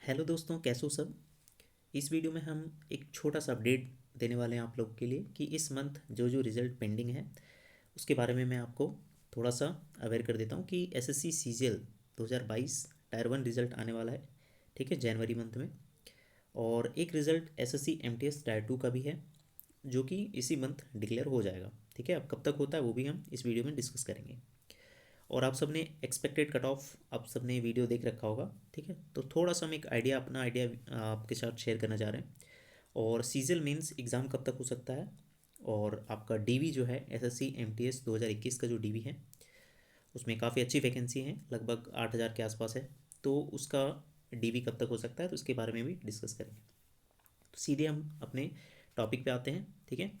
Hello दोस्तों, कैसे हो सब। इस वीडियो में हम एक छोटा सा अपडेट देने वाले हैं आप लोग के लिए कि इस मंथ जो जो रिज़ल्ट पेंडिंग है उसके बारे में मैं आपको थोड़ा सा अवेयर कर देता हूँ कि SSC CGL 2022 tier one result आने वाला है। ठीक है, जनवरी मंथ में। और एक result SSC MTS tier two का भी है जो कि इसी मंथ डिक्लेयर हो जाएगा। ठीक है, अब कब तक होता है वो भी हम इस वीडियो में डिस्कस करेंगे। और आप सबने एक्सपेक्टेड कट ऑफ आप सबने वीडियो देख रखा होगा। ठीक है, तो थोड़ा सा हम एक आइडिया अपना आइडिया आपके साथ शेयर करना चाह रहे हैं। और सीजल मेंस एग्ज़ाम कब तक हो सकता है, और आपका डीवी जो है एसएससी एमटीएस 2021 का जो डीवी है उसमें काफ़ी अच्छी वैकेंसी है, लगभग 8,000 के आसपास है। तो उसका डीवी कब तक हो सकता है तो उसके बारे में भी डिस्कस करेंगे। तो सीधे हम अपने टॉपिक पे आते हैं। ठीक है,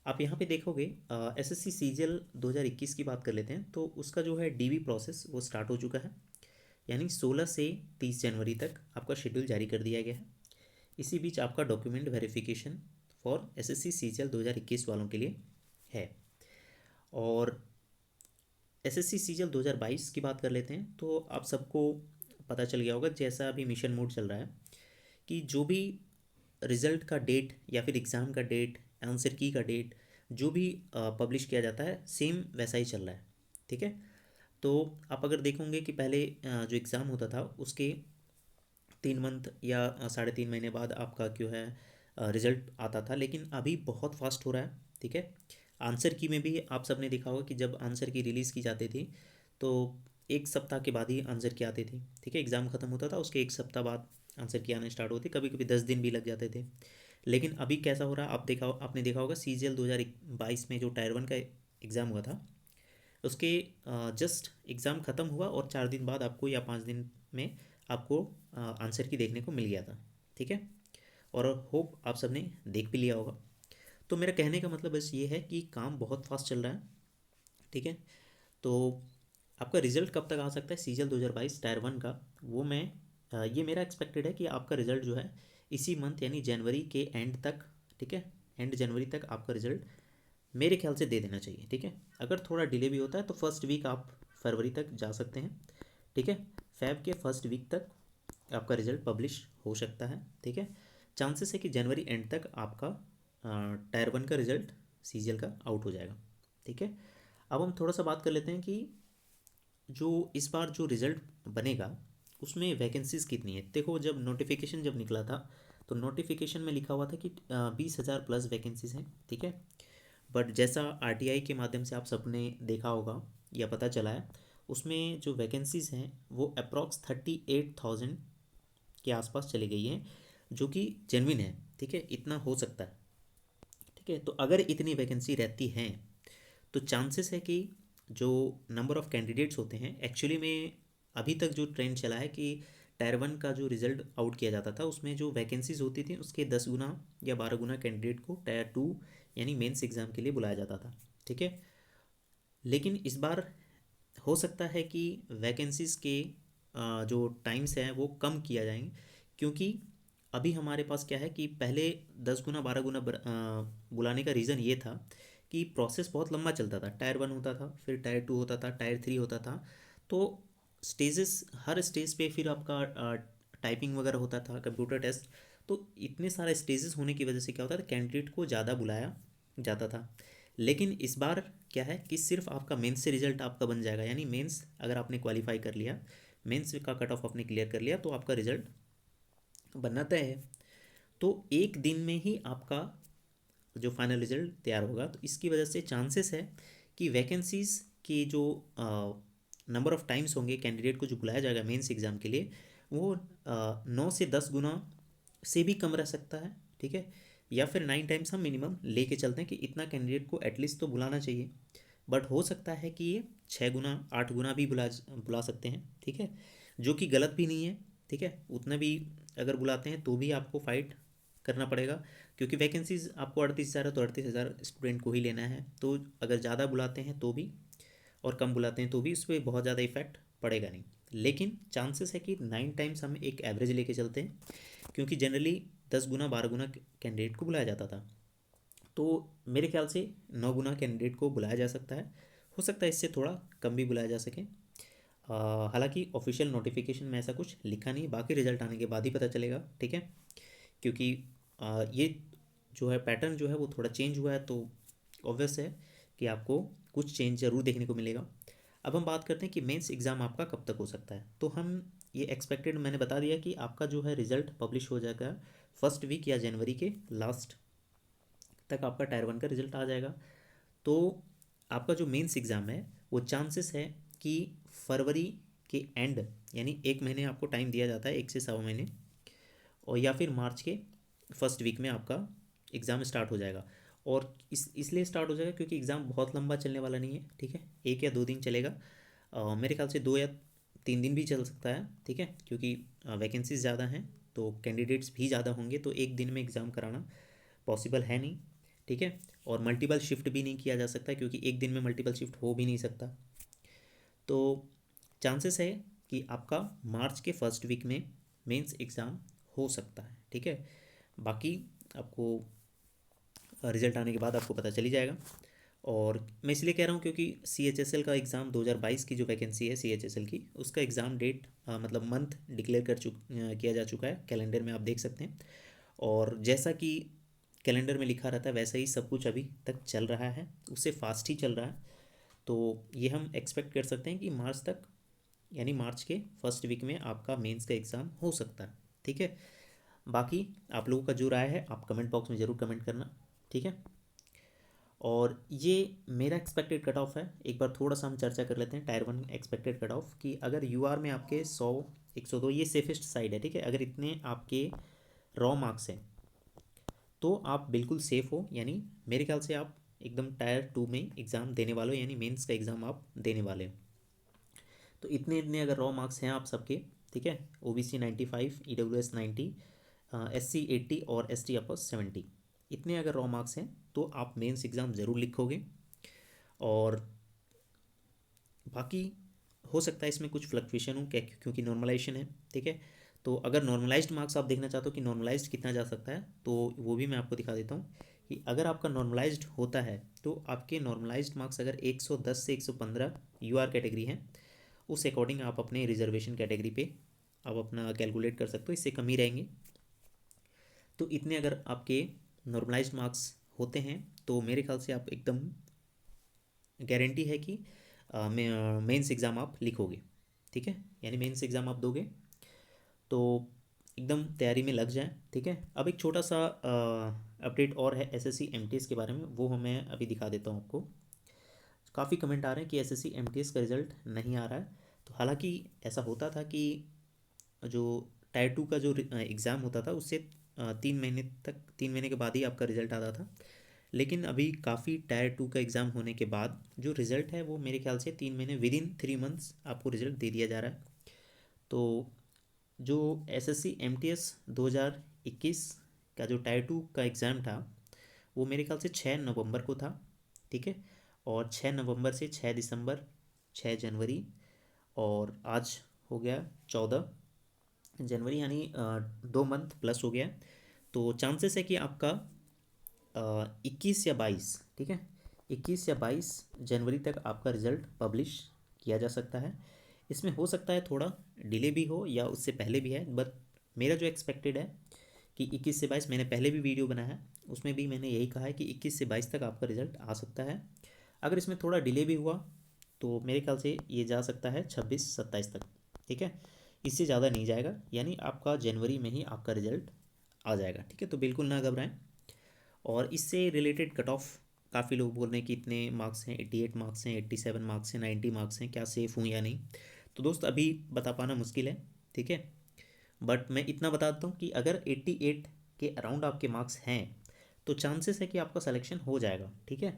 आप यहाँ पे देखोगे एसएससी सीजीएल 2021 की बात कर लेते हैं तो उसका जो है डीवी प्रोसेस वो स्टार्ट हो चुका है। यानी 16 से 30 जनवरी तक आपका शेड्यूल जारी कर दिया गया है। इसी बीच आपका document verification for SSC CGL 2021 वालों के लिए है। और एसएससी सीजीएल 2022 की बात कर लेते हैं तो आप सबको पता चल गया होगा, जैसा अभी मिशन मोड चल रहा है, कि जो भी रिज़ल्ट का डेट या फिर एग्ज़ाम का डेट, आंसर की का डेट जो भी पब्लिश किया जाता है सेम वैसा ही चल रहा है। ठीक है, तो आप अगर देखोगे कि पहले जो एग्ज़ाम होता था उसके 3 मंथ या 3.5 महीने बाद आपका क्यों है रिज़ल्ट आता था, लेकिन अभी बहुत फास्ट हो रहा है। ठीक है, आंसर की में भी आप सबने देखा होगा कि जब आंसर की रिलीज़ की जाती थी तो एक सप्ताह के बाद ही आंसर की आती थी। ठीक है, एग्ज़ाम ख़त्म होता था उसके एक सप्ताह बाद आंसर की आने स्टार्ट होती, कभी कभी 10 दिन भी लग जाते थे। लेकिन अभी कैसा हो रहा है, आपने देखा होगा सीजीएल 2022 में जो टायर वन का एग्ज़ाम हुआ था उसके जस्ट एग्ज़ाम ख़त्म हुआ और 4 दिन बाद आपको या 5 दिन में आपको आंसर की देखने को मिल गया था। ठीक है, और होप आप सबने देख भी लिया होगा। तो मेरा कहने का मतलब बस ये है कि काम बहुत फास्ट चल रहा है। ठीक है, तो आपका रिज़ल्ट कब तक आ सकता है सीजीएल 2022 टायर वन का, वो मैं ये मेरा एक्सपेक्टेड है कि आपका रिज़ल्ट जो है इसी मंथ यानी जनवरी के एंड तक, ठीक है, एंड जनवरी तक आपका रिज़ल्ट मेरे ख्याल से दे देना चाहिए। ठीक है, अगर थोड़ा डिले भी होता है तो फर्स्ट वीक आप फरवरी तक जा सकते हैं। ठीक है, फेब के फर्स्ट वीक तक आपका रिज़ल्ट पब्लिश हो सकता है। ठीक है, चांसेस है कि जनवरी एंड तक आपका टायर वन का रिज़ल्ट सीजीएल का आउट हो जाएगा। ठीक है, अब हम थोड़ा सा बात कर लेते हैं कि जो इस बार जो रिज़ल्ट बनेगा उसमें वैकेंसीज़ कितनी है। देखो, जब नोटिफिकेशन जब निकला था तो नोटिफिकेशन में लिखा हुआ था कि 20,000 प्लस वैकेंसीज़ हैं। ठीक है, बट जैसा आरटीआई के माध्यम से आप सबने देखा होगा या पता चला है, उसमें जो वैकेंसीज़ हैं वो अप्रॉक्स 38,000 के आसपास चली गई हैं, जो कि जेन्युइन है। ठीक है, इतना हो सकता है। ठीक है, तो अगर इतनी वैकेंसी रहती हैं तो चांसेस है कि जो नंबर ऑफ़ कैंडिडेट्स होते हैं एक्चुअली में, अभी तक जो ट्रेंड चला है कि टायर वन का जो रिज़ल्ट आउट किया जाता था उसमें जो वैकेंसीज होती थी उसके 10 गुना या 12 गुना कैंडिडेट को टायर टू यानी मेंस एग्ज़ाम के लिए बुलाया जाता था। ठीक है, लेकिन इस बार हो सकता है कि वैकेंसीज़ के जो टाइम्स हैं वो कम किया जाएंगे, क्योंकि अभी हमारे पास क्या है कि पहले 10 गुना 12 गुना बुलाने का रीज़न ये था कि प्रोसेस बहुत लंबा चलता था। टायर वन होता था, फिर टायर टू होता था, टायर थ्री होता था। तो स्टेजेस, हर स्टेज पे फिर आपका टाइपिंग वगैरह होता था, कंप्यूटर टेस्ट। तो इतने सारे स्टेजेस होने की वजह से क्या होता था, कैंडिडेट को ज़्यादा बुलाया जाता था। लेकिन इस बार क्या है कि सिर्फ आपका मेंस से रिजल्ट आपका बन जाएगा, यानी मेंस अगर आपने क्वालिफाई कर लिया, मेंस का कट ऑफ आपने क्लियर कर लिया तो आपका रिजल्ट बनना तय है। तो एक दिन में ही आपका जो फाइनल रिजल्ट तैयार होगा। तो इसकी वजह से चांसेस है कि वैकेंसीज़ की जो नंबर ऑफ़ टाइम्स होंगे कैंडिडेट को जो बुलाया जाएगा मेंस एग्ज़ाम के लिए, वो 9 से 10 गुना से भी कम रह सकता है। ठीक है, या फिर 9 टाइम्स हम मिनिमम लेके चलते हैं कि इतना कैंडिडेट को एटलीस्ट तो बुलाना चाहिए। बट हो सकता है कि ये 6 गुना 8 गुना भी बुला बुला सकते हैं। ठीक है, जो कि गलत भी नहीं है। ठीक है, उतना भी अगर बुलाते हैं तो भी आपको फ़ाइट करना पड़ेगा, क्योंकि वैकेंसीज़ आपको 38,000 है तो 38,000 स्टूडेंट को ही लेना है। तो अगर ज़्यादा बुलाते हैं तो भी और कम बुलाते हैं तो भी उस पर बहुत ज़्यादा इफेक्ट पड़ेगा नहीं। लेकिन चांसेस है कि 9 टाइम्स हम एक एवरेज लेके चलते हैं, क्योंकि जनरली 10 गुना 12 गुना कैंडिडेट को बुलाया जाता था। तो मेरे ख्याल से 9 गुना कैंडिडेट को बुलाया जा सकता है। हो सकता है इससे थोड़ा कम भी बुलाया जा सके। हालांकि ऑफिशियल नोटिफिकेशन में ऐसा कुछ लिखा नहीं, बाकी रिजल्ट आने के बाद ही पता चलेगा, ठीक है। क्योंकि ये जो है पैटर्न जो है वो थोड़ा चेंज हुआ है, तो ऑब्वियस है कि आपको कुछ चेंज ज़रूर देखने को मिलेगा। अब हम बात करते हैं कि मेंस एग्ज़ाम आपका कब तक हो सकता है। तो हम ये एक्सपेक्टेड मैंने बता दिया कि आपका जो है रिज़ल्ट पब्लिश हो जाएगा फर्स्ट वीक या जनवरी के लास्ट तक आपका टायर 1 का रिज़ल्ट आ जाएगा। तो आपका जो मेंस एग्ज़ाम है वो चांसेस है कि फरवरी के एंड, यानी 1 महीने आपको टाइम दिया जाता है, 1 से 1.25 महीने, और या फिर मार्च के फर्स्ट वीक में आपका एग्ज़ाम स्टार्ट हो जाएगा। और इसलिए स्टार्ट हो जाएगा क्योंकि एग्ज़ाम बहुत लंबा चलने वाला नहीं है, ठीक है। 1 या 2 दिन चलेगा, मेरे ख्याल से 2 या 3 दिन भी चल सकता है, ठीक है, क्योंकि वैकेंसीज ज़्यादा हैं तो कैंडिडेट्स भी ज़्यादा होंगे, तो एक दिन में एग्ज़ाम कराना पॉसिबल है नहीं, ठीक है। और मल्टीपल शिफ्ट भी नहीं किया जा सकता क्योंकि एक दिन में मल्टीपल शिफ्ट हो भी नहीं सकता। तो चांसेस है कि आपका मार्च के फर्स्ट वीक में मेंस एग्ज़ाम हो सकता है, ठीक है। बाकी आपको रिज़ल्ट आने के बाद आपको पता चली जाएगा। और मैं इसलिए कह रहा हूँ क्योंकि CHSL का एग्ज़ाम 2022 की जो वैकेंसी है CHSL की, उसका एग्ज़ाम डेट मतलब मंथ डिक्लेयर किया जा चुका है, कैलेंडर में आप देख सकते हैं। और जैसा कि कैलेंडर में लिखा रहता है वैसा ही सब कुछ अभी तक चल रहा है, उससे फास्ट ही चल रहा है। तो ये हम एक्सपेक्ट कर सकते हैं कि मार्च तक, यानी मार्च के फर्स्ट वीक में आपका मेंस का एग्ज़ाम हो सकता है, ठीक है। बाकी आप लोगों का जो राय है आप कमेंट बॉक्स में ज़रूर कमेंट करना, ठीक है। और ये मेरा एक्सपेक्टेड कट ऑफ है। एक बार थोड़ा सा हम चर्चा कर लेते हैं टायर 1 एक्सपेक्टेड कट ऑफ कि अगर UR में आपके 100 102, ये सेफेस्ट साइड है, ठीक है। अगर इतने आपके रॉ मार्क्स हैं तो आप बिल्कुल सेफ़ हो, यानी मेरे ख्याल से आप एकदम टायर 2 में एग्ज़ाम देने वाले हो, यानी मेंस का एग्ज़ाम आप देने वाले हो। तो इतने इतने अगर रॉ मार्क्स हैं आप सबके, ठीक है, OBC 95, EWS 90, SC 80 और ST अपर 70, इतने अगर रॉ मार्क्स हैं तो आप मेंस एग्ज़ाम ज़रूर लिखोगे। और बाकी हो सकता है इसमें कुछ फ्लक्चुएशन हो क्योंकि नॉर्मलाइजेशन है, ठीक है। तो अगर नॉर्मलाइज्ड मार्क्स आप देखना चाहते हो कि नॉर्मलाइज्ड कितना जा सकता है, तो वो भी मैं आपको दिखा देता हूँ कि अगर आपका नॉर्मलाइज्ड होता है तो आपके नॉर्मलाइज्ड मार्क्स अगर 110 से 115 UR कैटेगरी है, उस अकॉर्डिंग आप अपने रिजर्वेशन कैटेगरी पे आप अपना कैलकुलेट कर सकते हो, इससे कम ही रहेंगे। तो इतने अगर आपके नॉर्मलाइज्ड मार्क्स होते हैं तो मेरे ख्याल से आप एकदम गारंटी है कि मेंस एग्ज़ाम आप लिखोगे, ठीक है, यानी मेंस एग्ज़ाम आप दोगे। तो एकदम तैयारी में लग जाए, ठीक है। अब एक छोटा सा अपडेट और है SSC MTS के बारे में, वो मैं अभी दिखा देता हूँ आपको। काफ़ी कमेंट आ रहे हैं कि SSC MTS का रिज़ल्ट नहीं आ रहा है। तो हालांकि ऐसा होता था कि जो टायर 2 का जो एग्ज़ाम होता था उससे 3 महीने के बाद ही आपका रिज़ल्ट आता था। लेकिन अभी काफ़ी टायर 2 का एग्ज़ाम होने के बाद जो रिज़ल्ट है वो मेरे ख्याल से 3 महीने, विदिन 3 मंथ्स आपको रिज़ल्ट दे दिया जा रहा है। तो जो SSC MTS 2021 का जो टायर 2 का एग्ज़ाम था वो मेरे ख्याल से 6 नवंबर को था, ठीक है। और 6 नवंबर से 6 दिसंबर, 6 जनवरी, और आज हो गया 14 जनवरी, यानी 2 मंथ प्लस हो गया। तो चांसेस है कि आपका 21 या 22, ठीक है, 21 या 22 जनवरी तक आपका रिज़ल्ट पब्लिश किया जा सकता है। इसमें हो सकता है थोड़ा डिले भी हो या उससे पहले भी है, बट मेरा जो एक्सपेक्टेड है कि 21 से 22, मैंने पहले भी वीडियो बनाया है उसमें भी मैंने यही कहा है कि 21 से 22 तक आपका रिज़ल्ट आ सकता है। अगर इसमें थोड़ा डिले भी हुआ तो मेरे ख्याल से ये जा सकता है 26-27 तक, ठीक है। इससे ज़्यादा नहीं जाएगा, यानी आपका जनवरी में ही आपका रिज़ल्ट आ जाएगा, ठीक है। तो बिल्कुल ना घबराएं। और इससे रिलेटेड कट ऑफ काफ़ी लोग बोल रहे हैं कि इतने मार्क्स हैं, 88 मार्क्स हैं, 87 मार्क्स हैं, 90 मार्क्स हैं, क्या सेफ़ हूँ या नहीं। तो दोस्त अभी बता पाना मुश्किल है, ठीक है। बट मैं इतना बता देता हूँ कि अगर 88 के अराउंड आपके मार्क्स हैं तो चांसेस है कि आपका सिलेक्शन हो जाएगा, ठीक है।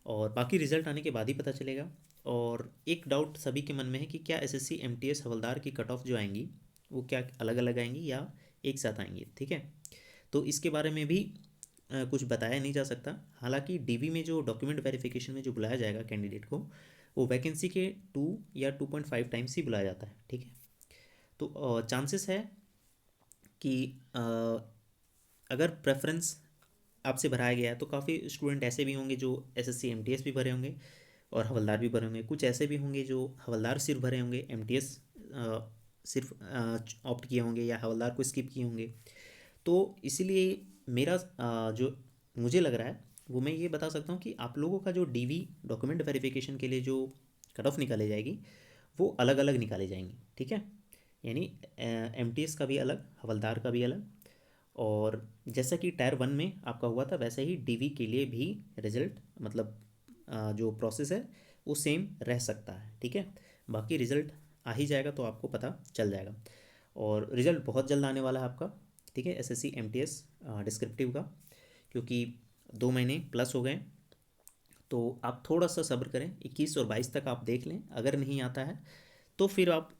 और बाकी रिज़ल्ट आने के बाद ही पता चलेगा। और एक डाउट सभी के मन में है कि क्या SSC MTS हवलदार की कट ऑफ जो आएंगी वो क्या अलग अलग आएंगी या एक साथ आएंगी, ठीक है। तो इसके बारे में भी कुछ बताया नहीं जा सकता। हालांकि DV में जो डॉक्यूमेंट वेरिफिकेशन में जो बुलाया जाएगा कैंडिडेट को, वो वैकेंसी के 2 या 2.5 टाइम्स ही बुलाया जाता है, ठीक है। तो चांसेस है कि अगर प्रेफरेंस आपसे भराया गया है तो काफ़ी स्टूडेंट ऐसे भी होंगे जो SSC MTS भी भरे होंगे, और हवलदार भी भरे होंगे, कुछ ऐसे भी होंगे जो हवलदार सिर्फ भरे होंगे, एमटीएस सिर्फ ऑप्ट किए होंगे या हवलदार को स्किप किए होंगे। तो इसीलिए मेरा जो मुझे लग रहा है वो मैं ये बता सकता हूँ कि आप लोगों का जो डीवी डॉक्यूमेंट वेरिफिकेशन के लिए जो कट ऑफ निकाले जाएगी वो अलग अलग निकाले जाएंगी, ठीक है। यानी एमटीएस का भी अलग, हवलदार का भी अलग, और जैसा कि टायर 1 में आपका हुआ था वैसे ही डीवी के लिए भी रिजल्ट मतलब जो प्रोसेस है वो सेम रह सकता है, ठीक है। बाकी रिज़ल्ट आ ही जाएगा तो आपको पता चल जाएगा, और रिज़ल्ट बहुत जल्द आने वाला है आपका, ठीक है, एसएससी एमटीएस डिस्क्रिप्टिव का, क्योंकि 2 महीने प्लस हो गए। तो आप थोड़ा सा सब्र करें, 21 और 22 तक आप देख लें, अगर नहीं आता है तो फिर आप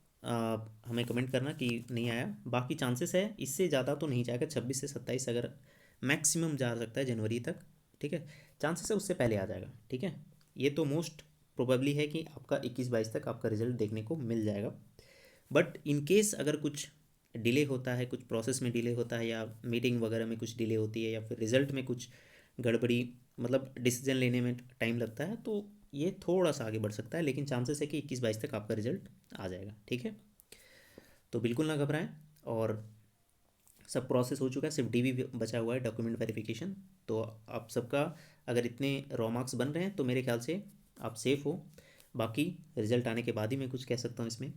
हमें कमेंट करना कि नहीं आया। बाकी चांसेस है इससे ज़्यादा तो नहीं जाएगा, 26 से 27 अगर मैक्सिमम जा सकता है जनवरी तक, ठीक है। चांसेस है उससे पहले आ जाएगा, ठीक है। ये तो मोस्ट प्रोबेबली है कि आपका 21-22 तक आपका रिजल्ट देखने को मिल जाएगा। बट इन केस अगर कुछ डिले होता है, कुछ प्रोसेस में डिले होता है, या मीटिंग वगैरह में कुछ डिले होती है, या फिर रिज़ल्ट में कुछ गड़बड़ी मतलब डिसीजन लेने में टाइम लगता है, तो ये थोड़ा सा आगे बढ़ सकता है, लेकिन चांसेस है कि 21-22 तक आपका रिजल्ट आ जाएगा, ठीक है। तो बिल्कुल ना घबराएं, और सब प्रोसेस हो चुका है, सिर्फ डीवी बचा हुआ है, डॉक्यूमेंट वेरिफिकेशन। तो आप सबका अगर इतने रॉ मार्क्स बन रहे हैं तो मेरे ख्याल से आप सेफ़ हो। बाकी रिज़ल्ट आने के बाद ही मैं कुछ कह सकता हूँ इसमें।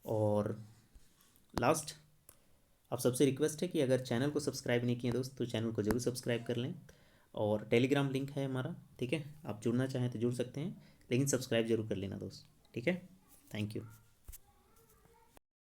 और लास्ट आप सबसे रिक्वेस्ट है कि अगर चैनल को सब्सक्राइब नहीं किए दोस्त तो चैनल को ज़रूर सब्सक्राइब कर लें, और टेलीग्राम लिंक है हमारा, ठीक है। आप जुड़ना चाहें तो जुड़ सकते हैं, लेकिन सब्सक्राइब जरूर कर लेना दोस्त, ठीक है। Thank you.